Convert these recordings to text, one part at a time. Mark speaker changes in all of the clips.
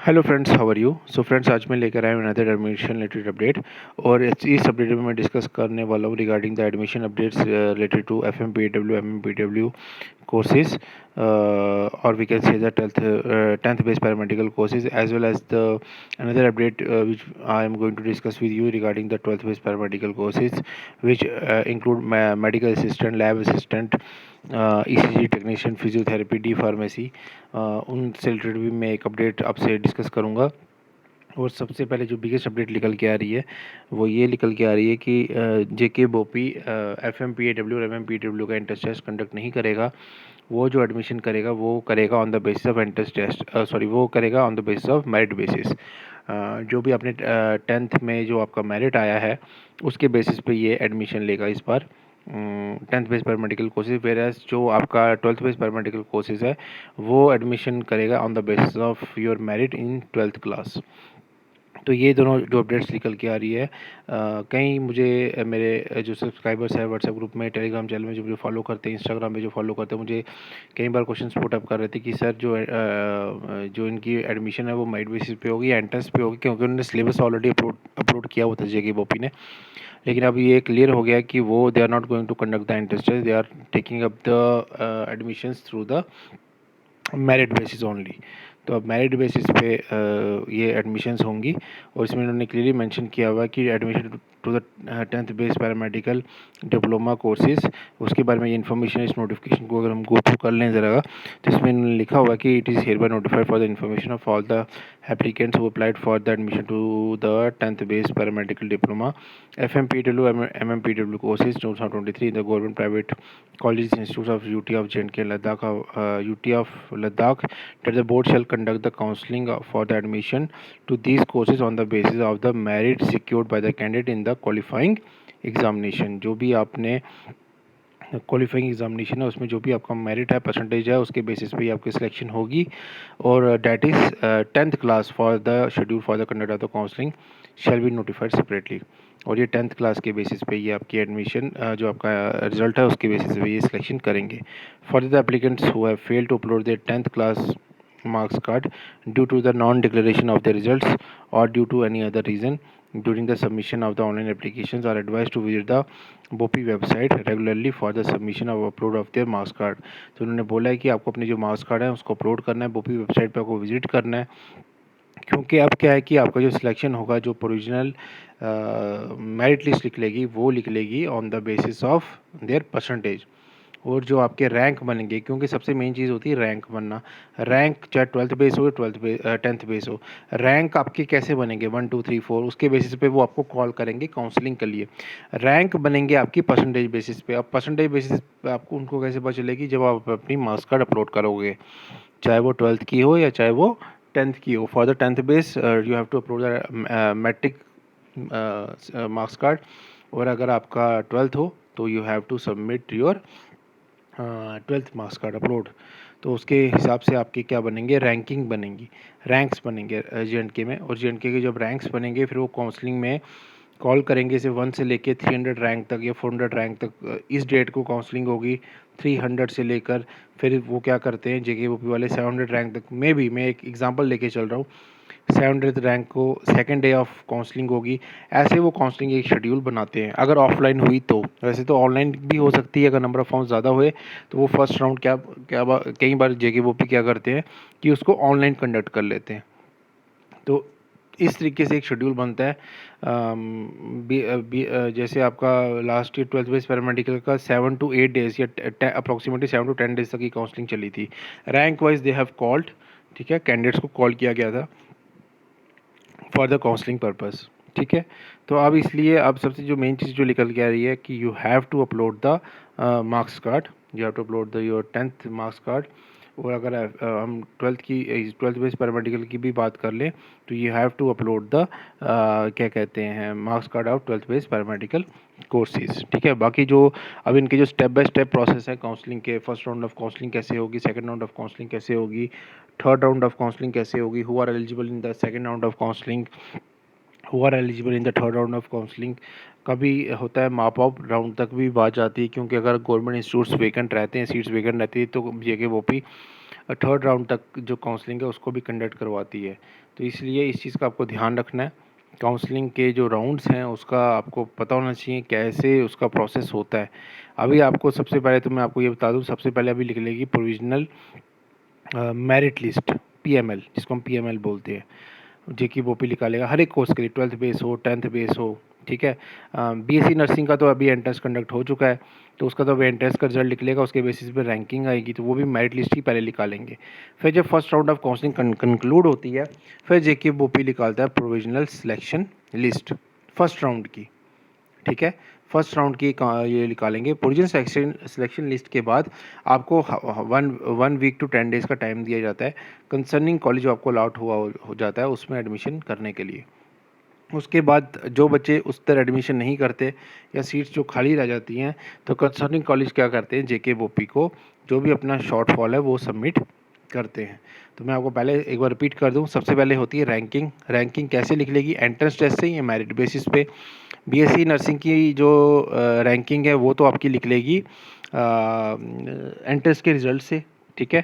Speaker 1: Hello friends, how are you. So friends, आज मैं लेकर आया हूँ अनदर एडमिशन रिलेटेड अपडेट। और इस अपडेट में मैं डिस्कस करने वाला हूँ regarding the admission updates related to F M P W courses, or we can say the 10th based paramedical courses, as well as the another update which I am going to discuss with you regarding the 12th based paramedical courses, which include medical assistant, lab assistant, ECG technician, physiotherapy, D pharmacy. उनसे related भी मैं एक update आपसे discuss करूँगा। और सबसे पहले जो बिगेस्ट अपडेट निकल के आ रही है वो ये निकल के आ रही है कि JK BOPEE F M P W और एम एम पी डब्ल्यू का इंट्रेंस टेस्ट कंडक्ट नहीं करेगा। वो जो एडमिशन करेगा वो करेगा on the basis of entrance test, sorry, वो करेगा on the basis of merit basis. जो भी आपने 10th में जो आपका मेरिट आया है उसके बेसिस पे ये एडमिशन लेगा इस बार 10th बेस पैरामेडिकल कोर्सेज। वेराज जो आपका 12th बेस पैरामेडिकल कोर्सेज है वो एडमिशन करेगा on the basis of your merit in 12th class. तो ये दोनों जो अपडेट्स निकल के आ रही है, कहीं मुझे मेरे जो सब्सक्राइबर्स हैं व्हाट्सएप ग्रुप में, टेलीग्राम चैनल में जो मुझे फॉलो करते हैं, इंस्टाग्राम पे जो फॉलो करते हैं, मुझे कई बार क्वेश्चन पुट अप कर रहे थे कि सर जो इनकी एडमिशन है वो मेरिट बेसिस पे होगी या एंट्रेंस पे होगी, क्योंकि उन्होंने सिलेबस ऑलरेडी अपलोड किया हुआ था जेके बोपी ने। लेकिन अब ये क्लियर हो गया कि वो they are not going to conduct the entrance test, they are taking up the admissions through the merit basis only. तो अब मेरिट बेसिस पे ये एडमिशन्स होंगी। और इसमें उन्होंने क्लियरली मेंशन किया हुआ कि admission to the 10th base paramedical diploma courses, उसके बारे में ये इन्फॉर्मेशन, इस नोटिफिकेशन को अगर हम गो थ्रू कर लें ज़रा, तो इसमें इन्होंने लिखा हुआ कि it is here bye notified for the information of all the applicants who applied for the admission to the 10th base paramedical diploma FMPW MMPW courses 2023 in the government private colleges institutes of UT of J&K Ladakh, UT of Ladakh, that the board shall conduct the counseling for the admission to these courses on the basis of the merit secured by the candidate in the qualifying examination. जो भी आपने qualifying examination है उसमें जो भी आपका merit है, percentage है, उसके बेसिस पे ही आपकी सिलेक्शन होगी। और that is 10th class for the schedule for the conduct of the counselling shall be notified separately. और ये 10th क्लास के बेसिस पे ये आपकी एडमिशन जो आपका रिजल्ट है उसके बेसिस पे ये सिलेक्शन करेंगे। For the applicants who have failed to upload their 10th class marks card due to the non-declaration of the results or due to any other reason during the submission of the online applications are advised to visit the Bopi website regularly for the submission of upload of their marks card. तो उन्होंने बोला है कि आपको अपने जो marks card है उसको अपलोड करना है, बोपी वेबसाइट पे आपको विजिट करना है। क्योंकि अब क्या है कि आपका जो सिलेक्शन होगा, जो प्रोविजनल मेरिट लिस्ट निकलेगी वो निकलेगी on the basis of their percentage. और जो आपके रैंक बनेंगे, क्योंकि सबसे मेन चीज़ होती है रैंक बनना। रैंक चाहे 12th बेस हो, 10th बेस हो, रैंक आपके कैसे बनेंगे 1 2 3 4, उसके बेसिस पे वो आपको कॉल करेंगे काउंसलिंग के लिए। रैंक बनेंगे आपकी परसेंटेज बेसिस पे। अब परसेंटेज बेसिस पे आपको उनको कैसे पता चलेगी, जब आप अपनी मार्क्स कार्ड अपलोड करोगे, चाहे वो 12th की हो या चाहे वो 10th की हो। For the 10th base you have to upload the matric marks card. और अगर आपका 12th हो तो you have to submit your 12th marks card upload. तो उसके हिसाब से आपके क्या बनेंगे, रैंकिंग बनेंगी, रैंक्स बनेंगे जे.एंड.के में। और जे.एंड.के के जब रैंक्स बनेंगे फिर वो काउंसलिंग में कॉल करेंगे, से 1 से लेके 300 रैंक तक या 400 रैंक तक। इस डेट को काउंसलिंग होगी 300 से लेकर, फिर वो क्या करते हैं जेके बोपी वाले 700 रैंक तक में भी। मैं एक एग्जांपल लेके चल रहा हूँ, 700 रैंक को सेकंड डे ऑफ काउंसलिंग होगी। ऐसे वो काउंसलिंग एक शेड्यूल बनाते हैं। अगर ऑफलाइन हुई तो, वैसे तो ऑनलाइन भी हो सकती है, अगर नंबर ऑफ फॉर्म ज़्यादा हुए तो वो फर्स्ट राउंड कई बार जेके बोपी क्या करते हैं कि उसको ऑनलाइन कंडक्ट कर लेते हैं। तो इस तरीके से एक शेड्यूल बनता है। जैसे आपका last year 12th base paramedical का 7 to 8 डेज़ या अप्रॉक्सीमेटली 7 to 10 डेज़ तक की काउंसलिंग चली थी। Rank wise they have called, ठीक है, कैंडिडेट्स को कॉल किया गया था फॉर द काउंसलिंग पर्पस, ठीक है। तो अब इसलिए अब सबसे जो मेन चीज़ जो निकल के आ रही है कि you have to upload the marks card, you have to upload the your 10th marks card. और अगर हम 12th बेस पैरामेडिकल की भी बात कर लें तो you have to upload the क्या कहते हैं marks card of 12th base paramedical courses, ठीक है। बाकी जो अब इनके जो स्टेप बाय स्टेप प्रोसेस है काउंसलिंग के, फर्स्ट राउंड ऑफ काउंसलिंग कैसे होगी, सेकंड राउंड ऑफ काउंसलिंग कैसे होगी, थर्ड राउंड ऑफ काउंसलिंग कैसे होगी, who are eligible in the second round of counselling, who are eligible in the third round of counselling. कभी होता है माप अप राउंड तक भी बात जाती है, क्योंकि अगर गवर्नमेंट इंस्टीट्यूट्स वेकेंट रहते हैं, सीट्स वेकेंट रहती है, तो जेके बोपी थर्ड राउंड तक जो काउंसलिंग है उसको भी कंडक्ट करवाती है। तो इसलिए इस चीज़ का आपको ध्यान रखना है। काउंसलिंग के जो राउंड्स हैं उसका आपको पता होना चाहिए कैसे उसका प्रोसेस होता है। अभी आपको सबसे पहले तो मैं आपको ये बता दूं, सबसे पहले अभी लिख लेगी प्रोविजनल मेरिट लिस्ट, पीएमएल, जिसको हम पीएमएल बोलते हैं। जेकी बोपी निकालेगा हर एक कोर्स के लिए, 12th बेस हो, 10th बेस हो, ठीक है। बीएससी नर्सिंग का तो अभी एंट्रेंस कंडक्ट हो चुका है, तो उसका तो अभी एंट्रेंस का रिजल्ट निकलेगा, उसके बेसिस पे रैंकिंग आएगी, तो वो भी मेरिट लिस्ट ही पहले निकालेंगे। फिर जब first round of counselling conclude होती है, फिर जेके बोपी निकालता है provisional selection list first round की, ठीक है। फर्स्ट राउंड की ये निकालेंगे। प्रोविजनल सिलेक्शन लिस्ट के बाद आपको वन वीक टू 10 डेज़ का टाइम दिया जाता है कंसर्निंग कॉलेज जो आपको अलॉट हुआ हो जाता है उसमें एडमिशन करने के लिए। उसके बाद जो बच्चे उस तरह एडमिशन नहीं करते या सीट्स जो खाली रह जाती हैं, तो कंसर्निंग कॉलेज क्या करते हैं, जेके बोपी को जो भी अपना शॉर्टफॉल है वो सबमिट करते हैं। तो मैं आपको पहले एक बार रिपीट कर दूं। सबसे पहले होती है रैंकिंग। रैंकिंग कैसे लिख लेगी, एंट्रेंस टेस्ट से या मेरिट बेसिस पे। बीएससी नर्सिंग की जो रैंकिंग है वो तो आपकी लिख लेगी एंट्रेंस के रिजल्ट से, ठीक है।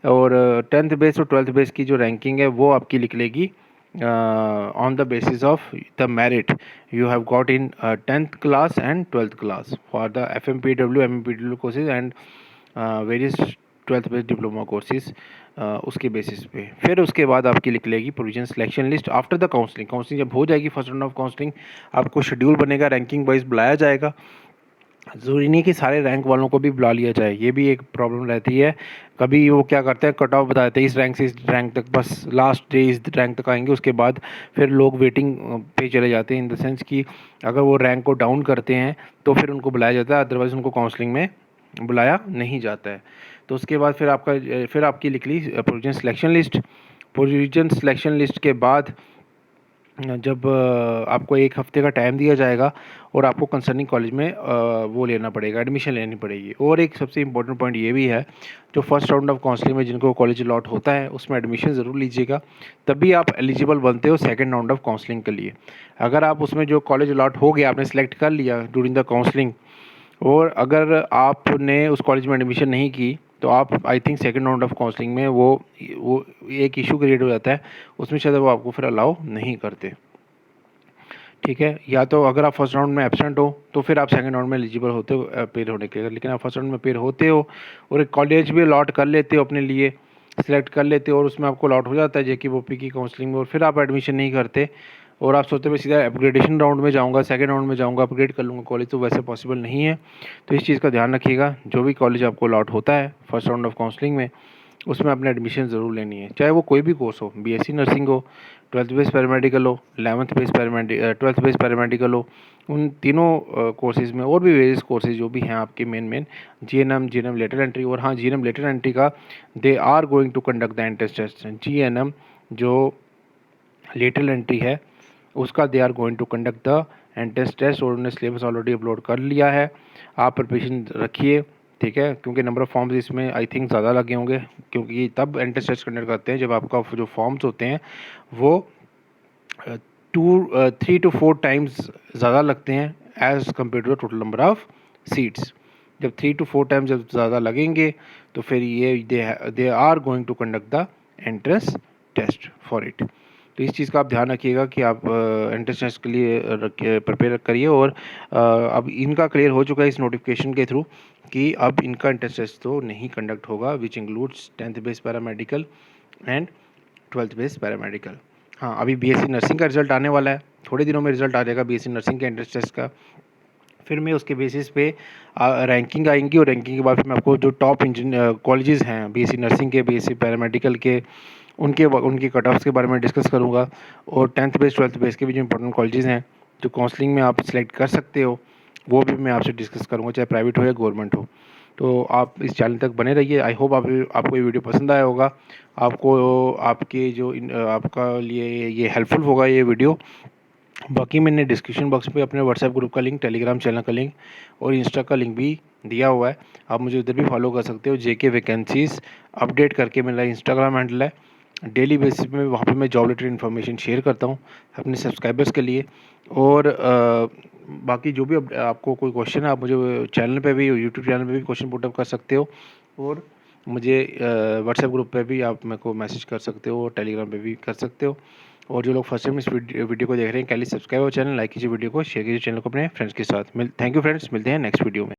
Speaker 1: और 10th बेस और 12th बेस की जो रैंकिंग है वो आपकी लिख लेगी on the basis of the merit you have got in 10th class and 12th class for the FMPW, MMPW courses and various 12th base diploma courses, उसके basis पे। फिर उसके बाद आपकी लिख लेगी provision selection list after the counselling. Counselling जब हो जाएगी, फर्स्ट राउंड ऑफ काउंसलिंग, आपको शेड्यूल बनेगा, रैंकिंग वाइज बुलाया जाएगा। ज़रूरी नहीं कि सारे रैंक वालों को भी बुला लिया जाए, ये भी एक प्रॉब्लम रहती है। कभी वो क्या करते हैं, कट ऑफ बता देते हैं इस रैंक से इस रैंक तक, बस लास्ट डे इस रैंक तक आएंगे, उसके बाद फिर लोग वेटिंग पे चले जाते हैं। इन द सेंस कि अगर वो रैंक को डाउन करते हैं तो फिर उनको बुलाया जाता है, अदरवाइज़ उनको काउंसलिंग में बुलाया नहीं जाता है। तो उसके बाद फिर आपकी लिख ली provision selection list. Provision selection list के बाद जब आपको एक हफ्ते का टाइम दिया जाएगा और आपको कंसर्निंग कॉलेज में वो लेना पड़ेगा, एडमिशन लेनी पड़ेगी। और एक सबसे इंपॉर्टेंट पॉइंट ये भी है, जो फर्स्ट राउंड ऑफ काउंसलिंग में जिनको कॉलेज अलॉट होता है उसमें एडमिशन ज़रूर लीजिएगा, तभी आप एलिजिबल बनते हो सेकंड राउंड ऑफ काउंसलिंग के लिए। अगर आप उसमें जो कॉलेज अलॉट हो गया आपने सेलेक्ट कर लिया ड्यूरिंग द काउंसलिंग, और अगर आपने उस कॉलेज में एडमिशन नहीं की, तो आप I think second round of counselling में वो एक इशू क्रिएट हो जाता है, उसमें शायद वो आपको फिर अलाउ नहीं करते, ठीक है। या तो अगर आप फर्स्ट राउंड में एब्सेंट हो तो फिर आप सेकंड राउंड में एलिजिबल होते हो अपेयर होने के लिए। लेकिन आप फर्स्ट राउंड में अपेयर होते हो और एक कॉलेज भी अलॉट कर लेते हो अपने लिए, सिलेक्ट कर लेते हो और उसमें आपको अलॉट हो जाता है जेके बोपी की काउंसलिंग में, और फिर आप एडमिशन नहीं करते और आप सोचते मैं सीधा अपग्रेडेशन राउंड में जाऊंगा, सेकंड राउंड में जाऊंगा, अपग्रेड कर लूँगा कॉलेज, तो वैसे पॉसिबल नहीं है। तो इस चीज़ का ध्यान रखिएगा, जो भी कॉलेज आपको अलॉट होता है फर्स्ट राउंड ऑफ काउंसलिंग में उसमें अपने एडमिशन ज़रूर लेनी है, चाहे वो कोई भी कोर्स हो, बीएससी नर्सिंग हो, 12th बेस पैरामेडिकल हो, 11th base 12th base paramedical हो, उन तीनों कोर्सेज़ में और भी वेरियस कोर्सेज जो भी हैं आपके मेन जीएनएम लेटर एंट्री। और हाँ, जीएनएम लेटर एंट्री का they are going to conduct the entrance test. GNM जो लेटर एंट्री है उसका they are going to conduct the entrance test, और उन्होंने सिलेबस ऑलरेडी अपलोड कर लिया है। आप प्रिपरेशन रखिए, ठीक है, क्योंकि नंबर ऑफ़ फॉर्म्स इसमें आई थिंक ज़्यादा लगे होंगे, क्योंकि तब एंट्रेंस टेस्ट कंडक्ट करते हैं जब आपका जो फॉर्म्स होते हैं वो 3 to 4 टाइम्स ज़्यादा लगते हैं as compared to the total number of seats. जब 3 to 4 टाइम्स जब ज़्यादा लगेंगे तो फिर ये they are going to conduct the entrance test for it. तो इस चीज़ का आप ध्यान रखिएगा कि आप एंट्रेंस टेस्ट के लिए प्रिपेयर करिए। और अब इनका क्लियर हो चुका है इस नोटिफिकेशन के थ्रू कि अब इनका एंट्रेंस टेस्ट तो नहीं कंडक्ट होगा, which includes 10th base paramedical and 12th base paramedical. हाँ, अभी बीएससी नर्सिंग का रिजल्ट आने वाला है, थोड़े दिनों में रिजल्ट आ जाएगा बीएससी नर्सिंग के एंट्रेंस टेस्ट का। फिर मैं उसके बेसिस पे रैंकिंग आएंगी, और रैंकिंग के बाद फिर मैं आपको जो टॉप कॉलेजेस हैं बीएससी नर्सिंग के, बीएससी पैरामेडिकल के, उनके कट ऑफ्स के बारे में डिस्कस करूँगा। और 10th बेस 12th बेस के भी जो इंपॉर्टेंट कॉलेजेस हैं जो काउंसलिंग में आप सेलेक्ट कर सकते हो, वो भी मैं आपसे डिस्कस करूँगा, चाहे प्राइवेट हो या गवर्नमेंट हो। तो आप इस चैनल तक बने रहिए। आई होप आपको ये वीडियो पसंद आया होगा, आपको आपके जो आपका लिए ये हेल्पफुल होगा ये वीडियो। बाकी मैंने डिस्क्रिप्शन बॉक्स पे अपने व्हाट्सएप ग्रुप का लिंक, टेलीग्राम चैनल का लिंक और इंस्टा का लिंक भी दिया हुआ है, आप मुझे उधर भी फॉलो कर सकते हो। जेके वैकेंसीज अपडेट करके मेरा इंस्टाग्राम हैंडल है, डेली बेसिस में वहाँ पे मैं जॉब रिलेटेड इन्फॉर्मेशन शेयर करता हूँ अपने सब्सक्राइबर्स के लिए। और बाकी जो भी आपको कोई क्वेश्चन है, आप मुझे चैनल पे भी, यूट्यूब चैनल पे भी क्वेश्चन पुटअप कर सकते हो। और मुझे व्हाट्सएप ग्रुप पे भी आप मेरे को मैसेज कर सकते हो, टेलीग्राम पे भी कर सकते हो। और जो लोग फर्स्ट टाइम इस वीडियो को देख रहे हैं, काइंडली सब्सक्राइब और चैनल, लाइक कीजिए वीडियो को, शेयर कीजिए चैनल को अपने फ्रेंड्स के साथ। थैंक यू फ्रेंड्स, मिलते हैं नेक्स्ट वीडियो में।